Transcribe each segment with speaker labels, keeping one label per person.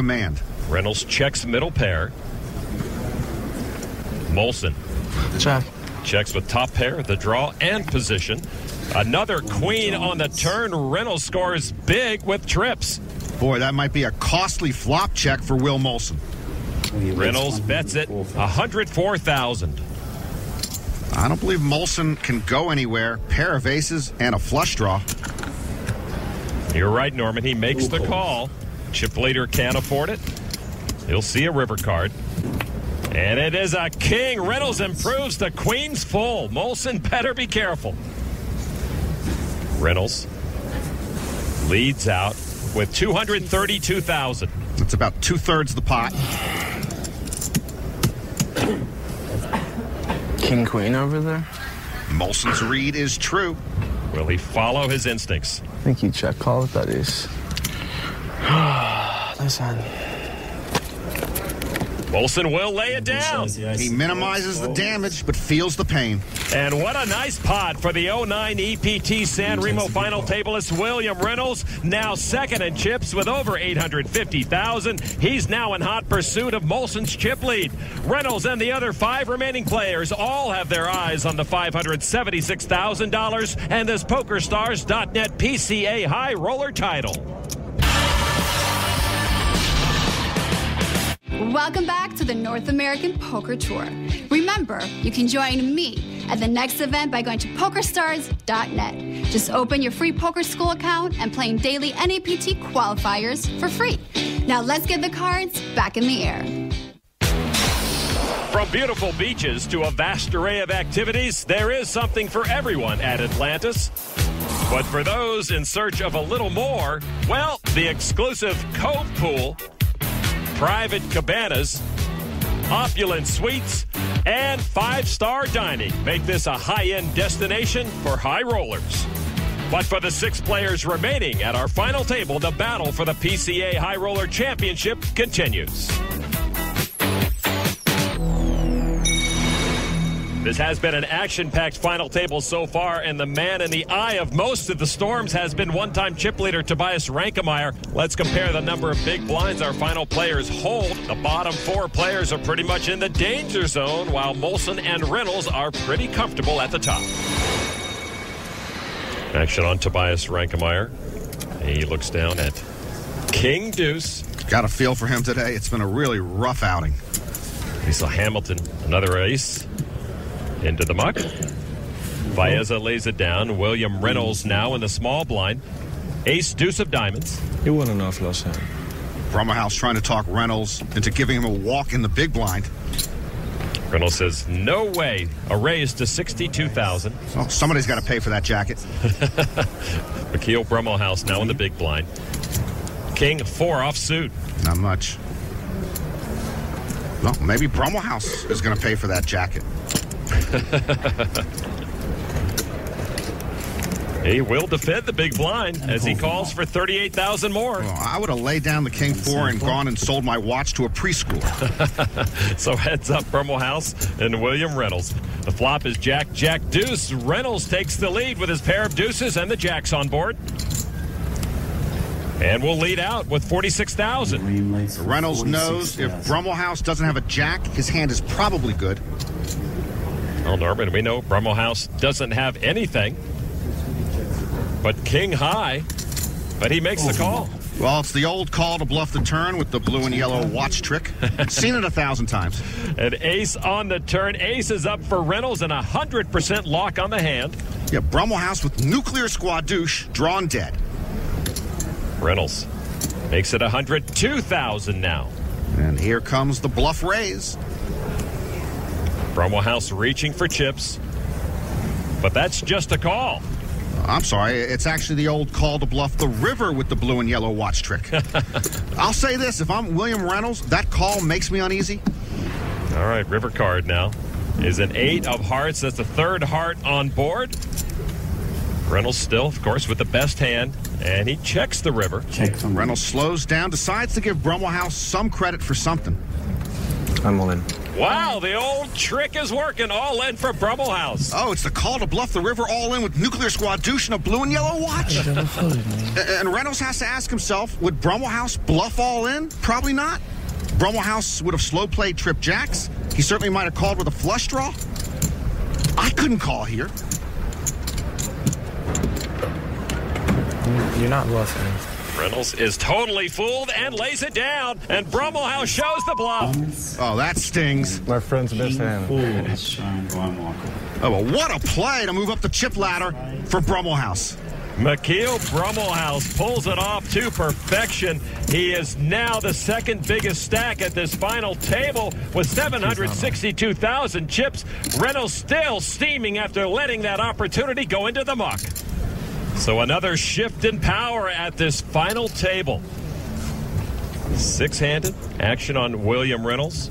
Speaker 1: command.
Speaker 2: Reynolds checks middle pair. Molson.
Speaker 3: Check.
Speaker 2: Checks with top pair, the draw, and position. Another queen on the turn. Reynolds scores big with trips.
Speaker 1: Boy, that might be a costly flop check for Will Molson.
Speaker 2: Reynolds bets it 104,000.
Speaker 1: I don't believe Molson can go anywhere. Pair of aces and a flush draw.
Speaker 2: You're right, Norman. He makes the call. Chip leader can't afford it. He'll see a river card. And it is a king. Reynolds improves the queen's full. Molson better be careful. Reynolds leads out with 232,000.
Speaker 1: That's about 2/3 the pot.
Speaker 3: King queen over there.
Speaker 1: Molson's read is true.
Speaker 2: Will he follow his instincts?
Speaker 3: I think you check call with that ace. Listen.
Speaker 2: Molson will lay it down.
Speaker 1: He minimizes the damage, but feels the pain.
Speaker 2: And what a nice pot for the 09 EPT San Remo final tableist William Reynolds, now second in chips with over 850,000. He's now in hot pursuit of Molson's chip lead. Reynolds and the other 5 remaining players all have their eyes on the $576,000 and this Pokerstars.net PCA High Roller title.
Speaker 4: Welcome back to the North American Poker Tour. Remember, you can join me at the next event by going to Pokerstars.net. Just open your free poker school account and playing daily NAPT qualifiers for free. Now let's get the cards back in the air.
Speaker 2: From beautiful beaches to a vast array of activities, there is something for everyone at Atlantis. But for those in search of a little more, well, the exclusive Cove Pool, private cabanas, opulent suites, and 5-star dining make this a high-end destination for high rollers. But for the 6 players remaining at our final table, the battle for the PCA High Roller Championship continues. This has been an action-packed final table so far, and the man in the eye of most of the storms has been one-time chip leader Tobias Rankemeyer. Let's compare the number of big blinds our final players hold. The bottom 4 players are pretty much in the danger zone, while Molson and Reynolds are pretty comfortable at the top. Action on Tobias Rankemeyer. He looks down at King Deuce.
Speaker 1: Got a feel for him today. It's been a really rough outing.
Speaker 2: We saw Hamilton, another ace. Into the muck. Baeza lays it down. William Reynolds now in the small blind. Ace, deuce of diamonds.
Speaker 3: You want enough, Los Angeles.
Speaker 1: Brummelhouse trying to talk Reynolds into giving him a walk in the big blind.
Speaker 2: Reynolds says, no way. A raise to 62,000.
Speaker 1: Oh, somebody's got to pay for that jacket.
Speaker 2: Akil Brummelhouse now in the big blind. King 4 offsuit.
Speaker 1: Not much. Well, maybe Brummelhouse is going to pay for that jacket.
Speaker 2: He will defend the big blind as he calls for 38,000 more.
Speaker 1: Well, I would have laid down the King 4 and gone and sold my watch to a preschooler.
Speaker 2: So heads up Brummelhouse and William Reynolds. The flop is Jack, Jack, deuce. Reynolds takes the lead with his pair of deuces and the jacks on board. And will lead out with 46,000.
Speaker 1: Reynolds knows if Brummelhouse doesn't have a jack, his hand is probably good.
Speaker 2: Well, Norman, we know Brummelhouse doesn't have anything but king high, but he makes the call.
Speaker 1: Well, it's the old call to bluff the turn with the blue and yellow watch trick. Seen it 1,000 times.
Speaker 2: An ace on the turn. Ace is up for Reynolds and 100% lock on the hand.
Speaker 1: Yeah, Brummelhouse with nuclear squadouche drawn dead.
Speaker 2: Reynolds makes it 102,000 now.
Speaker 1: And here comes the bluff raise.
Speaker 2: Brummelhouse reaching for chips, but that's just a call.
Speaker 1: I'm sorry, it's actually the old call to bluff the river with the blue and yellow watch trick. I'll say this, if I'm William Reynolds, that call makes me uneasy.
Speaker 2: All right, river card now is an 8 of hearts. That's the 3rd heart on board. Reynolds still, of course, with the best hand, and he checks the river.
Speaker 1: Reynolds slows down, decides to give Brummelhouse some credit for something.
Speaker 3: I'm all in.
Speaker 2: Wow, the old trick is working. All in for Brummel House.
Speaker 1: Oh, it's the call to bluff the river all in with Nuclear Squad douche and a blue and yellow watch. And Reynolds has to ask himself, would Brummel House bluff all in? Probably not. Brummel House would have slow played trip jacks. He certainly might have called with a flush draw. I couldn't call here.
Speaker 3: You're not bluffing.
Speaker 2: Reynolds is totally fooled and lays it down, and Brummel House shows the bluff.
Speaker 1: Oh, that stings.
Speaker 3: My friend's best hand.
Speaker 1: Oh, well, what a play to move up the chip ladder for Brummel House.
Speaker 2: McKeel Brummel House pulls it off to perfection. He is now the second biggest stack at this final table with 762,000 chips. Reynolds still steaming after letting that opportunity go into the muck. So another shift in power at this final table. Six-handed action on William Reynolds.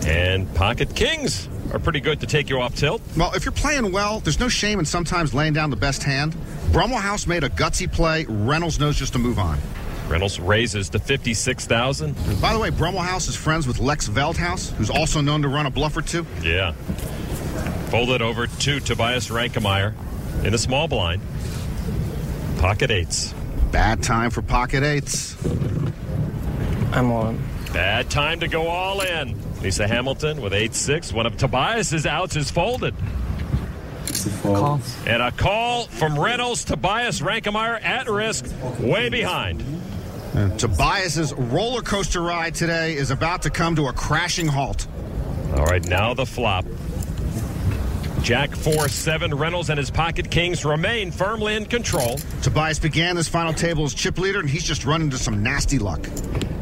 Speaker 2: And pocket kings are pretty good to take you off tilt.
Speaker 1: Well, if you're playing well, there's no shame in sometimes laying down the best hand. Brummel House made a gutsy play. Reynolds knows just to move on.
Speaker 2: Reynolds raises to 56,000.
Speaker 1: By the way, Brummel House is friends with Lex Veldhouse, who's also known to run a bluff or two.
Speaker 2: Yeah. Folded over to Tobias Rankemeyer in a small blind. Pocket eights.
Speaker 1: Bad time for pocket eights.
Speaker 3: I'm on.
Speaker 2: Bad time to go all in. Lisa Hamilton with 8-6. One of Tobias's outs is folded.
Speaker 3: Call.
Speaker 2: And a call from Reynolds. Tobias Rankemeyer at risk, way behind.
Speaker 1: And Tobias's roller coaster ride today is about to come to a crashing halt.
Speaker 2: All right, now the flop. Jack 4-7. Reynolds and his pocket kings remain firmly in control.
Speaker 1: Tobias began this final table as chip leader, and he's just run into some nasty luck.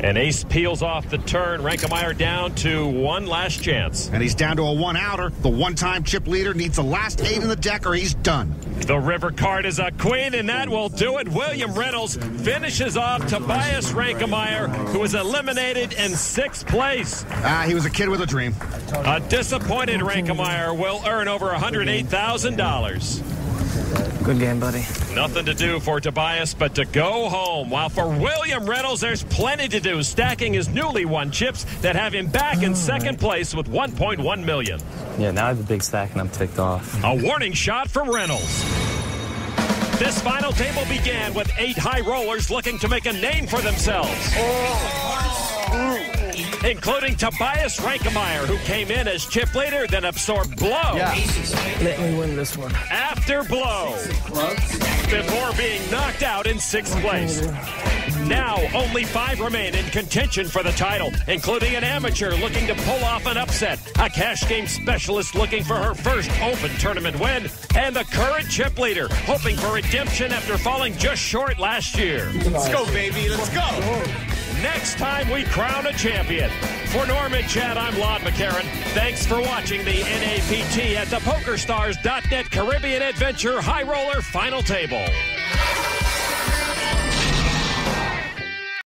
Speaker 2: And ace peels off the turn. Rankemeyer down to one last chance.
Speaker 1: And he's down to a one-outer. The one-time chip leader needs the last 8 in the deck or he's done.
Speaker 2: The river card is a queen, and that will do it. William Reynolds finishes off Tobias Rankemeyer, who is eliminated in 6th place.
Speaker 1: He was a kid with a dream.
Speaker 2: A disappointed Rankemeyer will earn over $108,000.
Speaker 3: Good game, buddy.
Speaker 2: Nothing to do for Tobias but to go home. While for William Reynolds, there's plenty to do, stacking his newly won chips that have him back in 2nd place with $1.1 million.
Speaker 3: Yeah, now I have a big stack and I'm ticked off.
Speaker 2: A warning shot from Reynolds. This final table began with 8 high rollers looking to make a name for themselves. Including Tobias Rankemeyer, who came in as chip leader, then absorbed blow.
Speaker 3: Yeah. Let me win this one.
Speaker 2: After blow. Before being knocked out in 6th place. Now, only 5 remain in contention for the title, including an amateur looking to pull off an upset, a cash game specialist looking for her first open tournament win, and the current chip leader hoping for redemption after falling just short last year.
Speaker 5: Let's go, baby. Let's go.
Speaker 2: Next time we crown a champion. For Norm and Chad, I'm Lon McEachern. Thanks for watching the NAPT at the Pokerstars.net Caribbean Adventure High Roller Final Table.